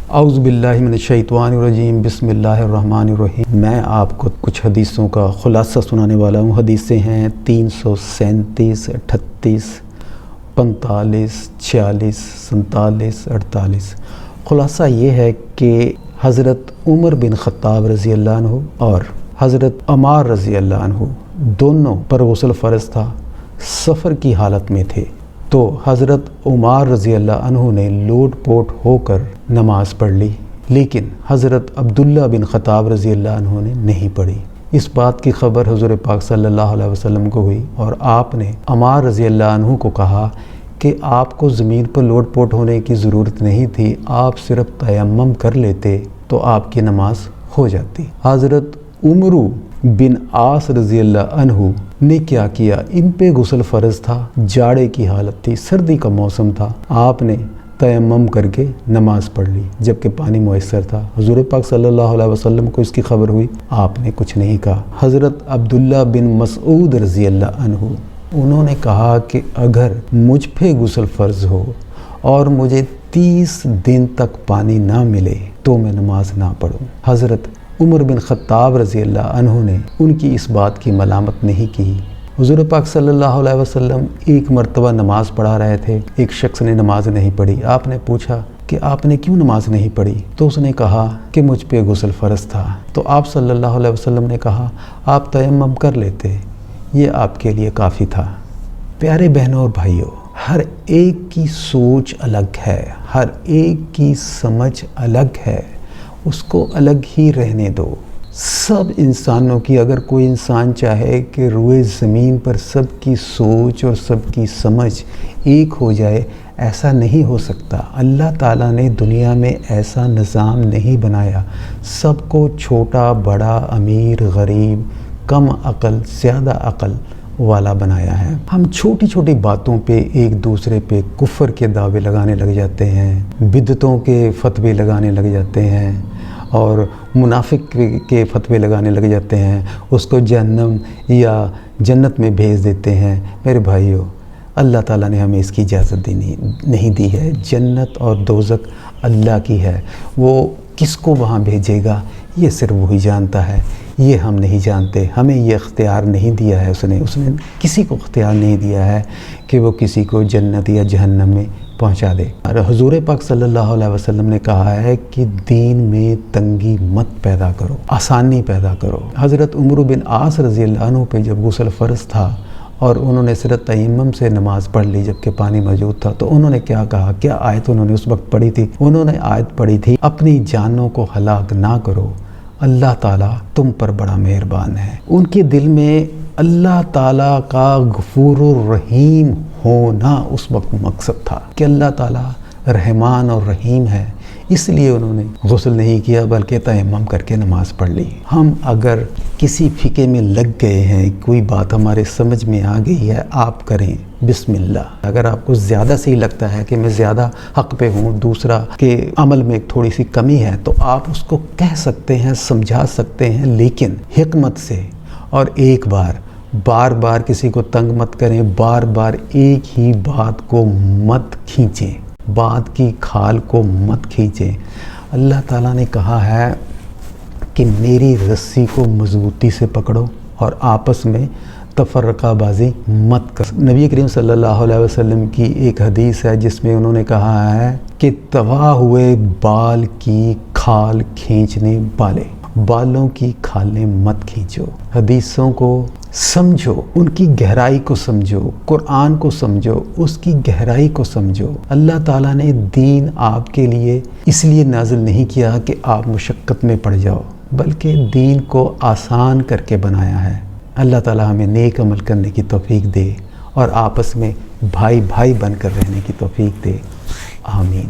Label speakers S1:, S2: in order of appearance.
S1: اعوذ باللہ من الشیطان الرجیم، بسم اللہ الرحمن الرحیم۔ میں آپ کو کچھ حدیثوں کا خلاصہ سنانے والا ہوں۔ حدیثیں ہیں 337، 38، 45، 46، 47، 48۔ خلاصہ یہ ہے کہ حضرت عمر بن خطاب رضی اللہ عنہ اور حضرت عمار رضی اللہ عنہ دونوں پر غسل فرض تھا، سفر کی حالت میں تھے، تو حضرت عمار رضی اللہ عنہ نے لوٹ پوٹ ہو کر نماز پڑھ لی، لیکن حضرت عبداللہ بن خطاب رضی اللہ عنہ نے نہیں پڑھی۔ اس بات کی خبر حضور پاک صلی اللہ علیہ وسلم کو ہوئی اور آپ نے عمار رضی اللہ عنہ کو کہا کہ آپ کو زمین پر لوٹ پوٹ ہونے کی ضرورت نہیں تھی، آپ صرف تیمم کر لیتے تو آپ کی نماز ہو جاتی۔ حضرت عمر بن عاص رضی اللہ عنہ نے کیا کیا، ان پہ غسل فرض تھا، جاڑے کی حالت تھی، سردی کا موسم تھا، آپ نے تیمم کر کے نماز پڑھ لی جبکہ پانی میسر تھا۔ حضور پاک صلی اللہ علیہ وسلم کو اس کی خبر ہوئی، آپ نے کچھ نہیں کہا۔ حضرت عبداللہ بن مسعود رضی اللہ عنہ انہوں نے کہا کہ اگر مجھ پہ غسل فرض ہو اور مجھے 30 دن تک پانی نہ ملے تو میں نماز نہ پڑھوں۔ حضرت عمر بن خطاب رضی اللہ عنہ نے ان کی اس بات کی ملامت نہیں کی۔ حضور پاک صلی اللہ علیہ وسلم ایک مرتبہ نماز پڑھا رہے تھے، ایک شخص نے نماز نہیں پڑھی، آپ نے پوچھا کہ آپ نے کیوں نماز نہیں پڑھی؟ تو اس نے کہا کہ مجھ پہ غسل فرض تھا۔ تو آپ صلی اللہ علیہ وسلم نے کہا آپ تیمم کر لیتے، یہ آپ کے لیے کافی تھا۔ پیارے بہنوں اور بھائیوں، ہر ایک کی سوچ الگ ہے، ہر ایک کی سمجھ الگ ہے، اس کو الگ ہی رہنے دو۔ سب انسانوں کی، اگر کوئی انسان چاہے کہ روئے زمین پر سب کی سوچ اور سب کی سمجھ ایک ہو جائے، ایسا نہیں ہو سکتا۔ اللہ تعالیٰ نے دنیا میں ایسا نظام نہیں بنایا، سب کو چھوٹا بڑا، امیر غریب، کم عقل زیادہ عقل والا بنایا ہے۔ ہم چھوٹی چھوٹی باتوں پہ ایک دوسرے پہ کفر کے دعوے لگانے لگ جاتے ہیں، بدعتوں کے فتوے لگانے لگ جاتے ہیں اور منافق کے فتوے لگانے لگ جاتے ہیں، اس کو جہنم یا جنت میں بھیج دیتے ہیں۔ میرے بھائیوں، اللہ تعالیٰ نے ہمیں اس کی اجازت نہیں دی ہے۔ جنت اور دوزخ اللہ کی ہے، وہ کس کو وہاں بھیجے گا یہ صرف وہی جانتا ہے، یہ ہم نہیں جانتے۔ ہمیں یہ اختیار نہیں دیا ہے، اس نے کسی کو اختیار نہیں دیا ہے کہ وہ کسی کو جنت یا جہنم میں پہنچا دے۔ اور حضور پاک صلی اللہ علیہ وسلم نے کہا ہے کہ دین میں تنگی مت پیدا کرو، آسانی پیدا کرو۔ حضرت عمر بن عاص رضی اللہ عنہ پہ جب غسل فرض تھا اور انہوں نے صرف تیمم سے نماز پڑھ لی جبکہ پانی موجود تھا، تو انہوں نے کیا کہا، کیا آیت انہوں نے اس وقت پڑھی تھی؟ انہوں نے آیت پڑھی تھی، اپنی جانوں کو ہلاک نہ کرو، اللہ تعالیٰ تم پر بڑا مہربان ہے۔ ان کے دل میں اللہ تعالیٰ کا غفور الرحیم ہونا اس وقت مقصد تھا کہ اللہ تعالیٰ رحمان اور رحیم ہے، اس لیے انہوں نے غسل نہیں کیا بلکہ تیمم کر کے نماز پڑھ لی۔ ہم اگر کسی فقہ میں لگ گئے ہیں، کوئی بات ہمارے سمجھ میں آ گئی ہے، آپ کریں بسم اللہ۔ اگر آپ کو زیادہ صحیح لگتا ہے کہ میں زیادہ حق پہ ہوں، دوسرا کہ عمل میں تھوڑی سی کمی ہے، تو آپ اس کو کہہ سکتے ہیں، سمجھا سکتے ہیں، لیکن حکمت سے، اور ایک بار بار کسی کو تنگ مت کریں، بار بار ایک ہی بات کو مت کھینچیں، بات کی کھال کو مت کھینچیں۔ اللہ تعالیٰ نے کہا ہے کہ میری رسی کو مضبوطی سے پکڑو اور آپس میں تفرقہ بازی مت کر۔ نبی کریم صلی اللہ علیہ وسلم کی ایک حدیث ہے جس میں انہوں نے کہا ہے کہ تباہ ہوئے بال کی کھال کھینچنے والے، بالوں کی کھالیں مت کھینچو۔ حدیثوں کو سمجھو، ان کی گہرائی کو سمجھو، قرآن کو سمجھو، اس کی گہرائی کو سمجھو۔ اللہ تعالیٰ نے دین آپ کے لیے اس لیے نازل نہیں کیا کہ آپ مشقت میں پڑ جاؤ، بلکہ دین کو آسان کر کے بنایا ہے۔ اللہ تعالیٰ ہمیں نیک عمل کرنے کی توفیق دے اور آپس میں بھائی بھائی بن کر رہنے کی توفیق دے، آمین۔